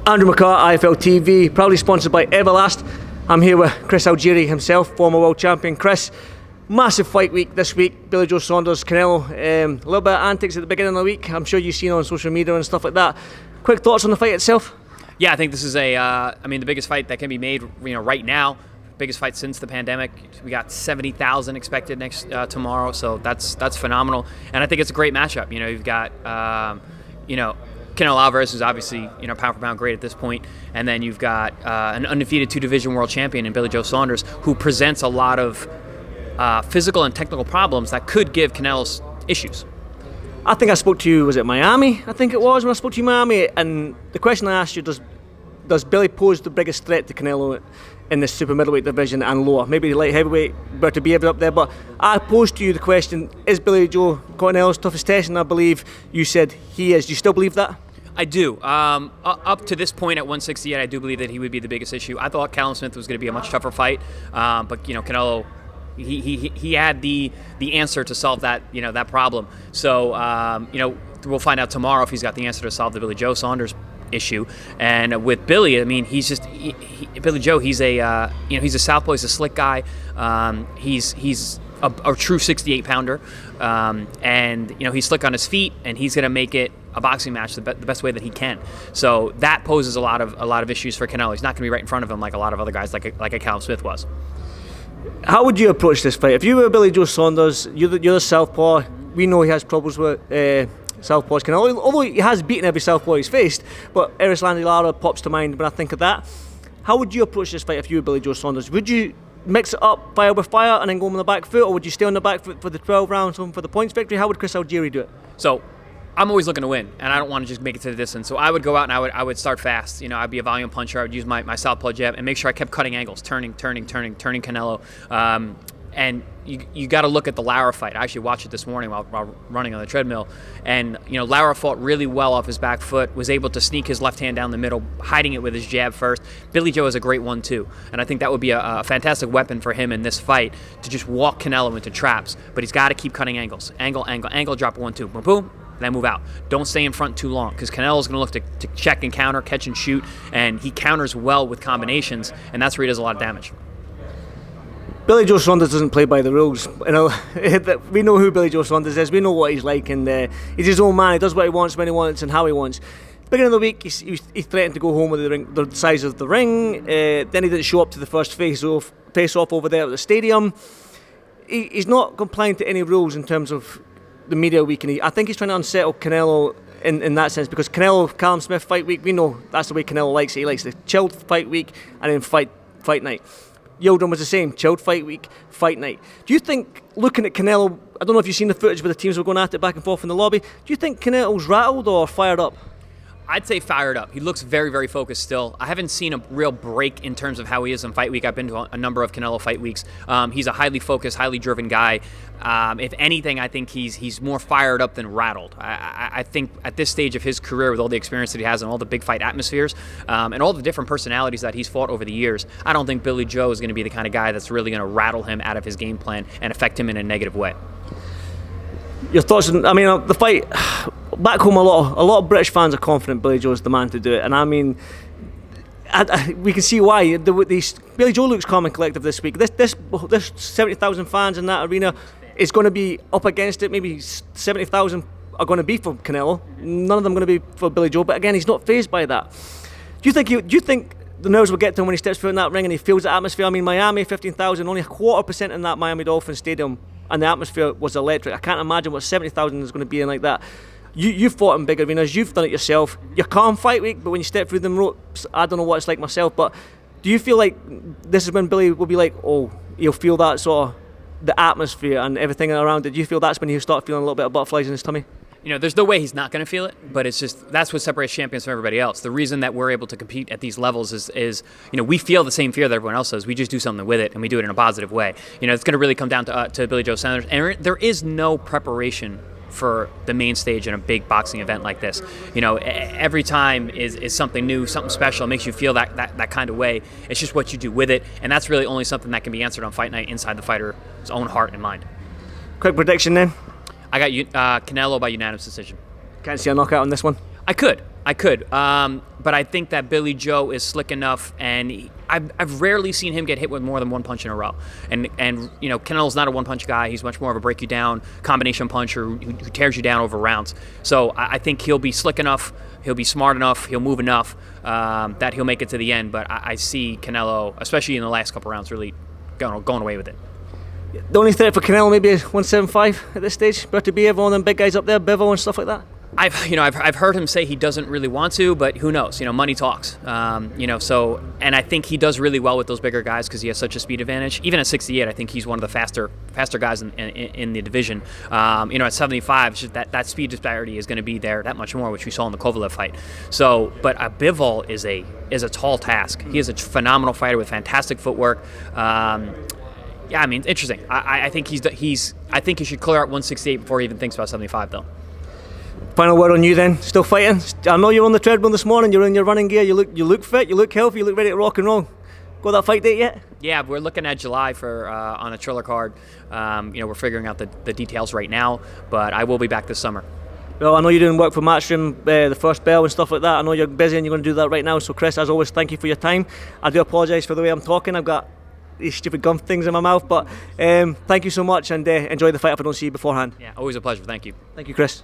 Andrew McCART, IFL TV, proudly sponsored by Everlast. I'm here with Chris Algieri himself, former world champion. Chris, massive fight week this week. Billy Joe Saunders, Canelo. A little bit of antics at the beginning of the week. I'm sure you've seen on social media and stuff like that. Quick thoughts on the fight itself? Yeah, I think this is the biggest fight that can be made, right now. Biggest fight since the pandemic. We got 70,000 expected tomorrow, so that's phenomenal. And I think it's a great matchup. You've got, Canelo Alvarez, who's obviously, pound for pound great at this point, and then you've got an undefeated two-division world champion in Billy Joe Saunders, who presents a lot of physical and technical problems that could give Canelo issues. I think I spoke to you, was it Miami? I think it was when I spoke to you Miami, and the question I asked you, does Billy pose the biggest threat to Canelo in the super middleweight division and lower? Maybe light heavyweight, but to be ever up there. But I posed to you the question, is Billy Joe Canelo's toughest test? And I believe you said he is. Do you still believe that? I do. Up to this point at 168, I do believe that he would be the biggest issue. I thought Callum Smith was going to be a much tougher fight, but Canelo, he had the answer to solve that that problem. So we'll find out tomorrow if he's got the answer to solve the Billy Joe Saunders issue. And with Billy, he's just Billy Joe. He's he's a southpaw. He's a slick guy. He's a true 68 pounder, and he's slick on his feet, and he's going to make it a boxing match the best way that he can. So that poses a lot of issues for Canelo. He's not going to be right in front of him like a lot of other guys, like a Callum Smith was. How would you approach this fight if you were Billy Joe Saunders? You're the southpaw. We know he has problems with southpaws. Canelo, although he has beaten every southpaw he's faced, but Erislandy Lara pops to mind when I think of that. How would you approach this fight if you were Billy Joe Saunders? Would you mix it up, fire with fire, and then go on the back foot, or would you stay on the back foot for the 12 rounds for the points victory? How would Chris Algieri do it? So I'm always looking to win, and I don't want to just make it to the distance. So I would go out and I would start fast. I'd be a volume puncher. I would use my southpaw jab and make sure I kept cutting angles, turning Canelo. And you got to look at the Lara fight. I actually watched it this morning while running on the treadmill. And, Lara fought really well off his back foot, was able to sneak his left hand down the middle, hiding it with his jab first. Billy Joe is a great one, too. And I think that would be a fantastic weapon for him in this fight to just walk Canelo into traps. But he's got to keep cutting angles. Angle, drop 1, 2, boom, boom. Then move out. Don't stay in front too long, because Canelo's going to look to check and counter, catch and shoot, and he counters well with combinations, and that's where he does a lot of damage. Billy Joe Saunders doesn't play by the rules. We know who Billy Joe Saunders is. We know what he's like, and he's his own man. He does what he wants, when he wants, and how he wants. Beginning of the week, he threatened to go home with the size of the ring. Then he didn't show up to the first face-off over there at the stadium. He's not complying to any rules in terms of the media week, and I think he's trying to unsettle Canelo in that sense, because Callum Smith fight week, we know that's the way Canelo likes it. He likes the chilled fight week and then fight night. Yildirim was the same, chilled fight week, fight night. Do you think, looking at Canelo, I don't know if you've seen the footage where the teams were going at it back and forth in the lobby, do you think Canelo's rattled or fired up? I'd say fired up. He looks very, very focused still. I haven't seen a real break in terms of how he is in fight week. I've been to a number of Canelo fight weeks. He's a highly focused, highly driven guy. If anything, I think he's more fired up than rattled. I think at this stage of his career, with all the experience that he has and all the big fight atmospheres, and all the different personalities that he's fought over the years, I don't think Billy Joe is going to be the kind of guy that's really going to rattle him out of his game plan and affect him in a negative way. Your thoughts on, the fight back home? A lot of British fans are confident Billy Joe's the man to do it, and we can see why. Billy Joe looks calm and collective this week. This 70,000 fans in that arena is going to be up against it. Maybe 70,000 are going to be for Canelo. None of them are going to be for Billy Joe. But again, he's not fazed by that. Do you think the nerves will get to him when he steps foot in that ring and he feels the atmosphere? Miami, 15,000, only 0.25% in that Miami Dolphins stadium, and the atmosphere was electric. I can't imagine what 70,000 is going to be in like that. You've fought in big arenas, you've done it yourself. You're calm fight week, but when you step through them ropes, I don't know what it's like myself, but do you feel like this is when Billy will be like, he'll feel that sort of, the atmosphere and everything around it? Do you feel that's when he'll start feeling a little bit of butterflies in his tummy? There's no way he's not going to feel it, but it's just, that's what separates champions from everybody else. The reason that we're able to compete at these levels is we feel the same fear that everyone else does. We just do something with it, and we do it in a positive way. It's going to really come down to Billy Joe Saunders, and there is no preparation for the main stage in a big boxing event like this. Every time is something new, something special. It makes you feel that kind of way. It's just what you do with it, and that's really only something that can be answered on fight night inside the fighter's own heart and mind. Quick prediction then. I got Canelo by unanimous decision. Can't see a knockout on this one? I could. I could. But I think that Billy Joe is slick enough, and I've rarely seen him get hit with more than one punch in a row. And Canelo's not a one-punch guy. He's much more of a break-you-down combination puncher who tears you down over rounds. So I think he'll be slick enough, he'll be smart enough, he'll move enough that he'll make it to the end. But I see Canelo, especially in the last couple rounds, really going away with it. The only threat for Canelo maybe is 175 at this stage. But to be everyone them big guys up there, Bivol and stuff like that. I've heard him say he doesn't really want to, but who knows? Money talks. So, and I think he does really well with those bigger guys because he has such a speed advantage. Even at 68, I think he's one of the faster guys in the division. At 75, it's just that speed disparity is going to be there that much more, which we saw in the Kovalev fight. So, but Bivol is a tall task. He is a phenomenal fighter with fantastic footwork. Yeah, I mean, it's interesting. I think I think he should clear out 168 before he even thinks about 75, though. Final word on you then. Still fighting? I know you're on the treadmill this morning. You're in your running gear. You look fit. You look healthy. You look ready to rock and roll. Got that fight date yet? Yeah, we're looking at July for on a Triller card. We're figuring out the details right now, but I will be back this summer. Well, I know you're doing work for Matchroom, the first bell and stuff like that. I know you're busy and you're going to do that right now. So, Chris, as always, thank you for your time. I do apologise for the way I'm talking. I've got these stupid gum things in my mouth, but thank you so much, and enjoy the fight if I don't see you beforehand. Yeah, always a pleasure. Thank you. Thank you, Chris.